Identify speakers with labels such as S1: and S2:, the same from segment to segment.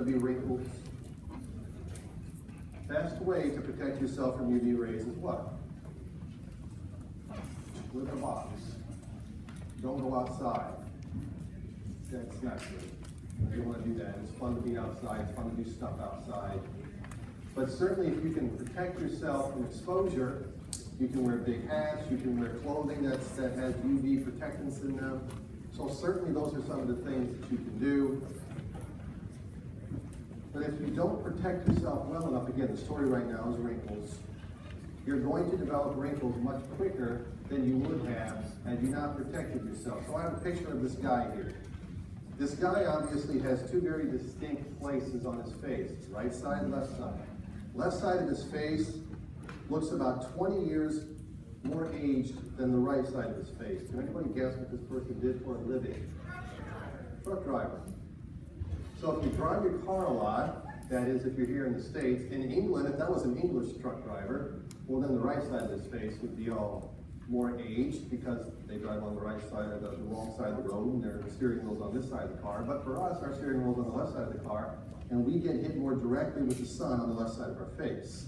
S1: be wrinkles. Best way to protect yourself from UV rays is what? Live in a box. Don't go outside. That's not good. You don't want to do that. It's fun to be outside. It's fun to do stuff outside. But certainly if you can protect yourself from exposure, you can wear big hats, you can wear clothing that has UV protectants in them. So certainly those are some of the things that you can do. But if you don't protect yourself well enough, again, the story right now is wrinkles. You're going to develop wrinkles much quicker than you would have had you not protected yourself. So I have a picture of this guy here. This guy obviously has two very distinct places on his face, right side and left side. Left side of his face looks about 20 years more aged than the right side of his face. Can anybody guess what this person did for a living? Truck driver. So if you drive your car a lot, that is if you're here in the States, in England, if that was an English truck driver, well then the right side of his face would be all more aged because they drive on the right side of the wrong side of the road and their steering wheel's on this side of the car. But for us, our steering wheel's on the left side of the car and we get hit more directly with the sun on the left side of our face.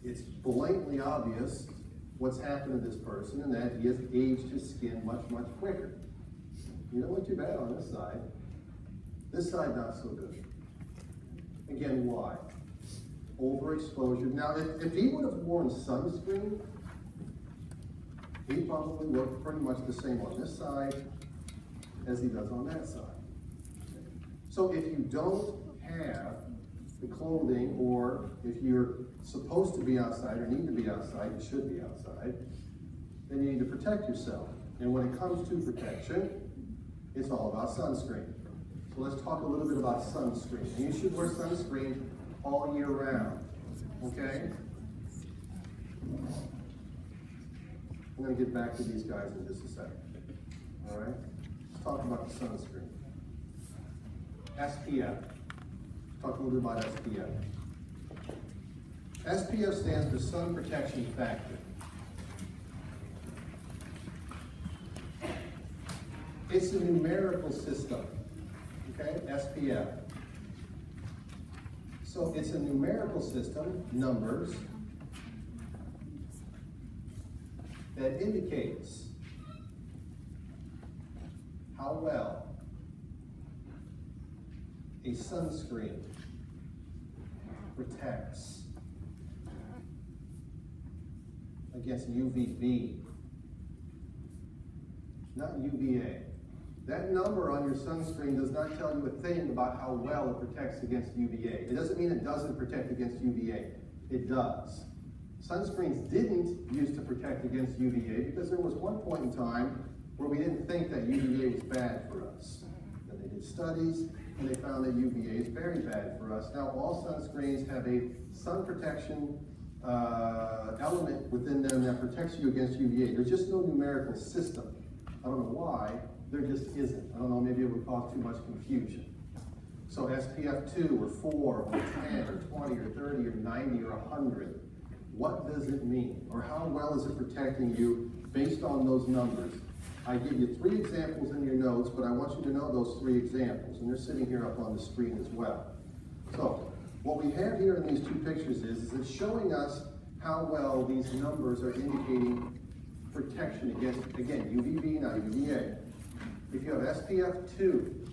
S1: It's blatantly obvious what's happened to this person and that he has aged his skin much, much quicker. You don't look too bad on this side. This side, not so good. Again, why? Overexposure. Now, if he would have worn sunscreen, he probably looked pretty much the same on this side as he does on that side. So if you don't have the clothing, or if you're supposed to be outside or need to be outside, you should be outside, then you need to protect yourself. And when it comes to protection, it's all about sunscreen. So let's talk a little bit about sunscreen. And you should wear sunscreen all year round, okay? I'm going to get back to these guys in just a second, all right? Let's talk about the sunscreen. SPF. Talk a little bit about SPF. SPF stands for Sun Protection Factor. It's a numerical system, okay, SPF. So it's a numerical system, numbers, that indicates how well a sunscreen protects against UVB, not UVA. That number on your sunscreen does not tell you a thing about how well it protects against UVA. It doesn't mean it doesn't protect against UVA. It does. Sunscreens didn't used to protect against UVA because there was one point in time where we didn't think that UVA was bad for us. And they did studies and they found that UVA is very bad for us. Now all sunscreens have a sun protection element within them that protects you against UVA. There's just no numerical system. I don't know why. There just isn't. I don't know, maybe it would cause too much confusion. So SPF 2 or 4 or 10 or 20 or 30 or 90 or 100, what does it mean? Or how well is it protecting you based on those numbers? I give you 3 examples in your notes, but I want you to know those 3 examples, and they're sitting here up on the screen as well. So what we have here in these 2 pictures is it's showing us how well these numbers are indicating protection against, again, UVB, not UVA. If you have SPF 2,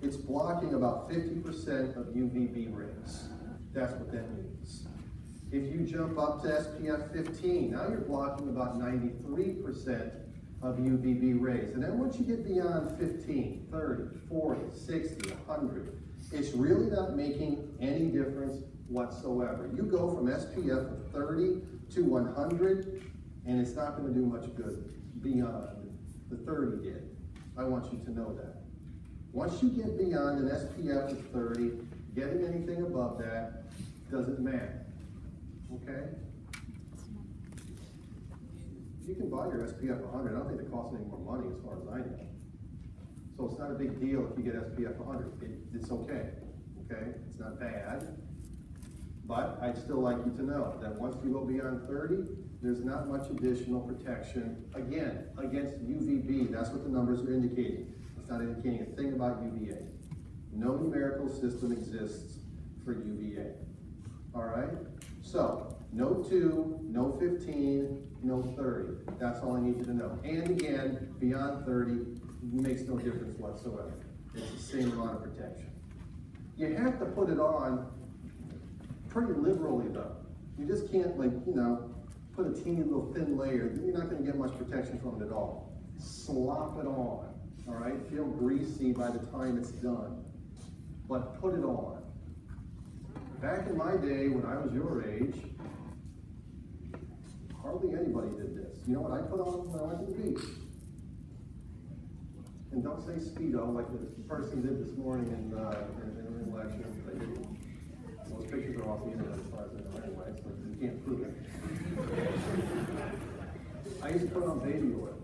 S1: it's blocking about 50% of UVB rays. That's what that means. If you jump up to SPF 15, now you're blocking about 93% of UVB rays. And then once you get beyond 15, 30, 40, 60, 100, it's really not making any difference whatsoever. You go from SPF of 30 to 100, and it's not going to do much good beyond the 30 did. I want you to know that. Once you get beyond an SPF of 30, getting anything above that doesn't matter, okay? You can buy your SPF 100. I don't think it costs any more money as far as I know. So it's not a big deal if you get SPF 100. It's okay, okay? It's not bad. But I'd still like you to know that once you go beyond 30, there's not much additional protection, again, against UVB. That's what the numbers are indicating. It's not indicating a thing about UVA. No numerical system exists for UVA. All right? So, no 2, no 15, no 30. That's all I need you to know. And again, beyond 30 makes no difference whatsoever. It's the same amount of protection. You have to put it on pretty liberally though. You just can't, like, you know, put a teeny little thin layer. You're not going to get much protection from it at all. Slop it on, all right? Feel greasy by the time it's done, but put it on. Back in my day, when I was your age, hardly anybody did this. You know what I put on when I went to the beach? And don't say Speedo like the person did this morning in lecture. Those pictures are off the internet as far as I know anyway, so you can't prove it. I used to put on baby oil.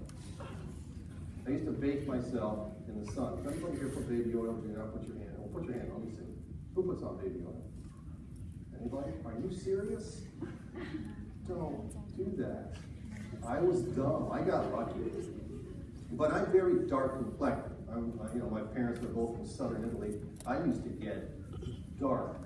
S1: I used to bake myself in the sun. Does anybody here put baby oil? Do not put your hand. Well, put your hand. Let me see. Who puts on baby oil? Anybody? Are you serious? Don't do that. I was dumb. I got lucky. But I'm very dark complected. You know, my parents were both from southern Italy. I used to get dark.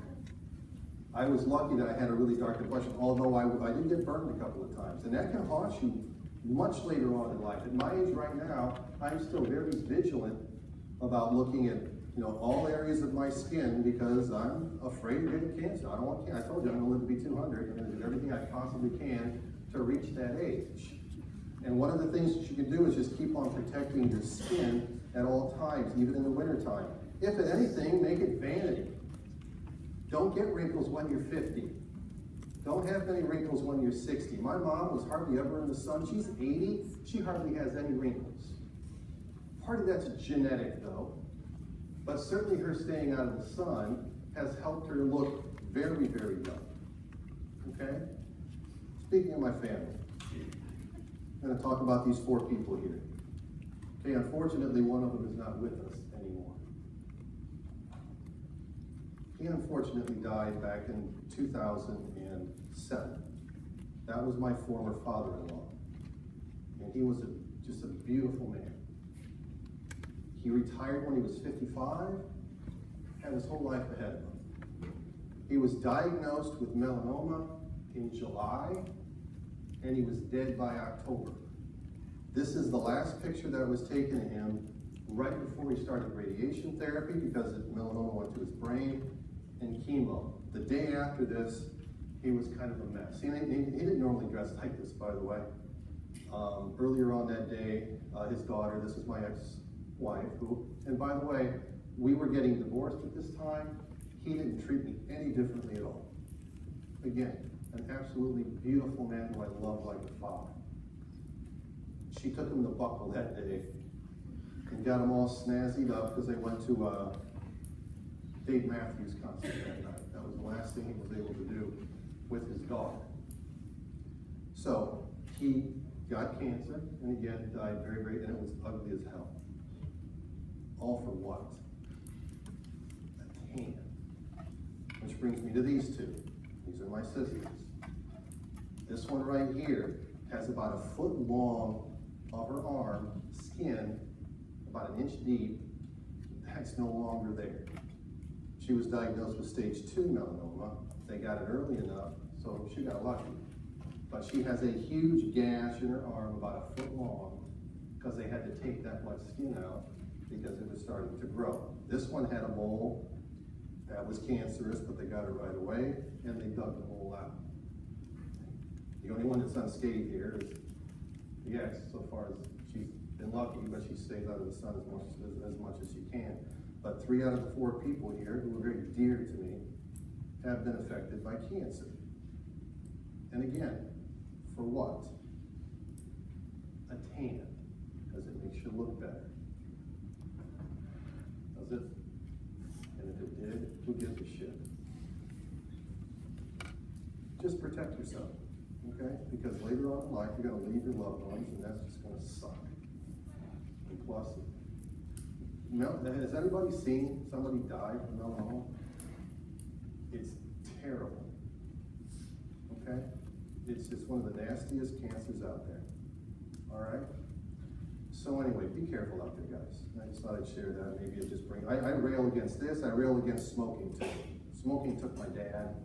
S1: I was lucky that I had a really dark complexion, although I did get burned a couple of times. And that can haunt you much later on in life. At my age right now, I'm still very vigilant about looking at, you know, all areas of my skin because I'm afraid of getting cancer. I don't want cancer. I told you I'm going to live to be 200. I'm going to do everything I possibly can to reach that age. And one of the things that you can do is just keep on protecting your skin at all times, even in the wintertime. If at anything, make it vanity. Don't get wrinkles when you're 50. Don't have many wrinkles when you're 60. My mom was hardly ever in the sun. She's 80. She hardly has any wrinkles. Part of that's genetic, though. But certainly her staying out of the sun has helped her look very, very young. Okay? Speaking of my family, I'm going to talk about these 4 people here. Okay, unfortunately, one of them is not with us anymore. He unfortunately died back in 2007. That was my former father-in-law. And he was just a beautiful man. He retired when he was 55, had his whole life ahead of him. He was diagnosed with melanoma in July, and he was dead by October. This is the last picture that was taken of him right before he started radiation therapy because the melanoma went to his brain, and chemo. The day after this, he was kind of a mess. He didn't normally dress like this, by the way. Earlier on that day, his daughter, this is my ex-wife, and by the way, we were getting divorced at this time. He didn't treat me any differently at all. Again, an absolutely beautiful man who I love like a father. She took him to Buckle that day and got him all snazzied up because they went to Dave Matthews concert that night. That was the last thing he was able to do with his daughter. So he got cancer, and again, died very, very, and it was ugly as hell. All for what? A tan. Which brings me to these 2. These are my sisters. This one right here has about 1 foot long of her arm, skin, about 1 inch deep. That's no longer there. She was diagnosed with stage 2 melanoma. They got it early enough, so she got lucky. But she has a huge gash in her arm about 1 foot long because they had to take that much skin out because it was starting to grow. This one had a mole that was cancerous, but they got it right away, and they dug the mole out. The only one that's unscathed here is the ex, so far as she's been lucky, but she stays out of the sun as much as she can. But 3 out of the 4 people here who are very dear to me have been affected by cancer. And again, for what? A tan, because it makes you look better. Does it? And if it did, who gives a shit? Just protect yourself, okay? Because later on in life, you're going to leave your loved ones, and that's just going to suck. And plus, has anybody seen somebody die from melanoma? It's terrible, okay? It's just one of the nastiest cancers out there, all right? So anyway, be careful out there, guys. I just thought I'd share that. Maybe it just bring. I rail against this. I rail against smoking too. Smoking took my dad,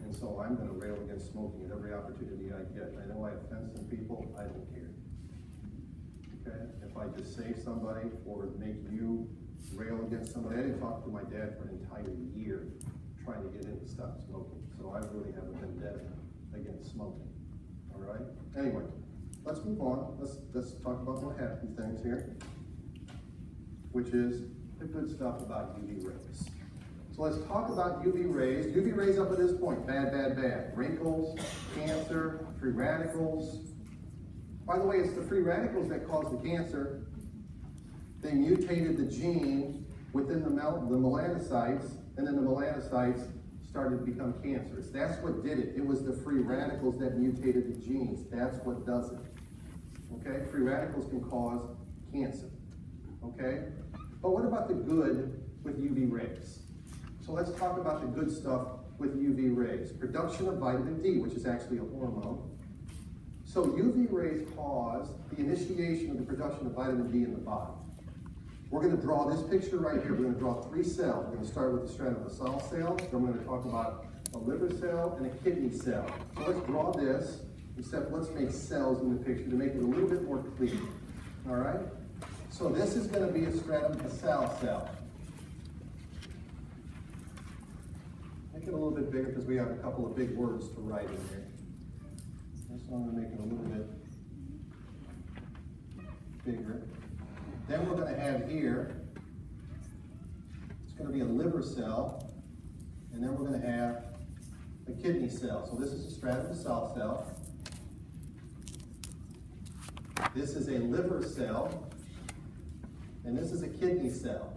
S1: and so I'm going to rail against smoking at every opportunity I get. I know I offend some people. I don't care. Okay? If I just save somebody or make you rail against somebody, I didn't talk to my dad for an entire year trying to get him to stop smoking. So I really have a vendetta against smoking. All right? Anyway. Let's move on. Let's talk about more happy things here, which is the good stuff about UV rays. So let's talk about UV rays. UV rays up at this point, bad, bad, bad. Wrinkles, cancer, free radicals. By the way, it's the free radicals that cause the cancer. They mutated the gene within the melanocytes, and then the melanocytes started to become cancerous. That's what did it. It was the free radicals that mutated the genes. That's what does it. Okay? Free radicals can cause cancer. Okay? But what about the good with UV rays? So let's talk about the good stuff with UV rays. Production of vitamin D, which is actually a hormone. So UV rays cause the initiation of the production of vitamin D in the body. We're going to draw this picture right here. We're going to draw 3 cells. We're going to start with the strand of a cell, then we're going to talk about a liver cell and a kidney cell. So let's draw this, except let's make cells in the picture to make it a little bit more clear. All right? So this is going to be a strand of a cell. Make it a little bit bigger because we have a couple of big words to write in here. This one, I'm going to make it a little bit bigger. Then we're going to have here, it's going to be a liver cell, and then we're going to have a kidney cell. So this is a strand of a cell. This is a liver cell, and this is a kidney cell.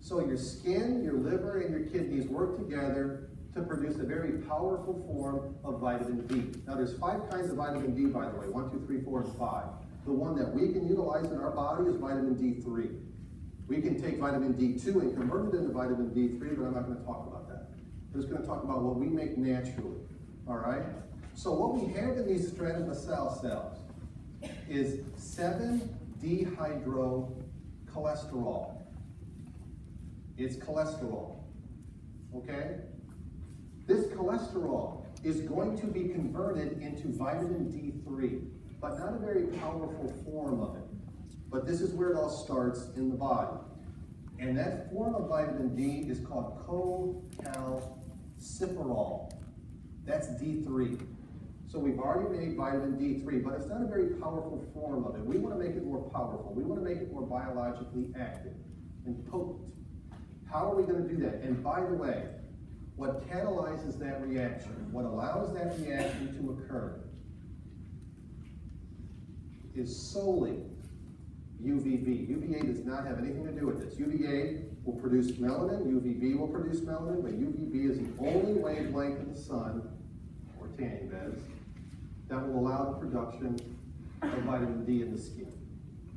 S1: So your skin, your liver, and your kidneys work together to produce a very powerful form of vitamin D. Now there's 5 kinds of vitamin D, by the way, 1, 2, 3, 4, and 5. The one that we can utilize in our body is vitamin D3. We can take vitamin D2 and convert it into vitamin D3, but I'm not going to talk about that. I'm just going to talk about what we make naturally. All right? So what we have in these strand-of-a-cell cells is 7-dehydrocholesterol. It's cholesterol. Okay? This cholesterol is going to be converted into vitamin D3. But not a very powerful form of it. But this is where it all starts in the body. And that form of vitamin D is called cholecalciferol. That's D3. So we've already made vitamin D3, but it's not a very powerful form of it. We want to make it more powerful. We want to make it more biologically active and potent. How are we going to do that? And by the way, what catalyzes that reaction, what allows that reaction to occur, is solely UVB. UVA does not have anything to do with this. UVA will produce melanin, UVB will produce melanin, but UVB is the only wavelength in the sun, or tanning beds, that will allow the production of vitamin D in the skin.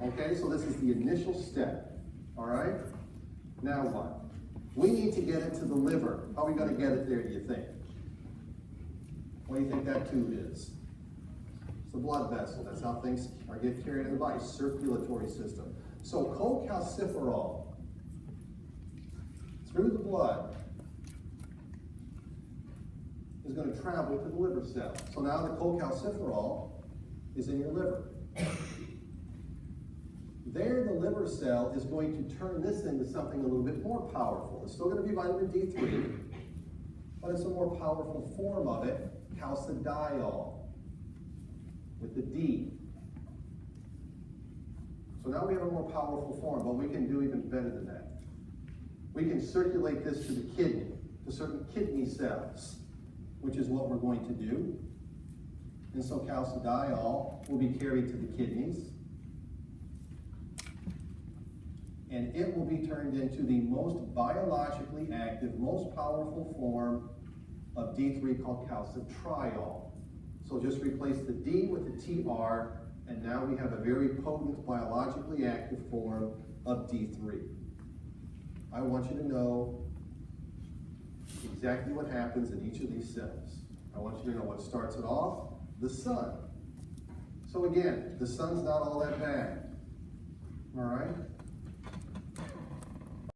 S1: Okay, so this is the initial step. All right? Now what? We need to get it to the liver. How are we going to get it there, do you think? What do you think that tube is? It's the blood vessel. That's how things get carried in the body, circulatory system. So cholecalciferol through the blood is going to travel to the liver cell. So now the cholecalciferol is in your liver. There, the liver cell is going to turn this into something a little bit more powerful. It's still going to be vitamin D3, but it's a more powerful form of it, calcidiol, with the D. So now we have a more powerful form, but we can do even better than that. We can circulate this to the kidney, to certain kidney cells, which is what we're going to do. And so calcidiol will be carried to the kidneys, and it will be turned into the most biologically active, most powerful form of D3 called calcitriol. So just replace the D with the TR, and now we have a very potent, biologically active form of D3. I want you to know exactly what happens in each of these cells. I want you to know what starts it off, the sun. So again, the sun's not all that bad. All right?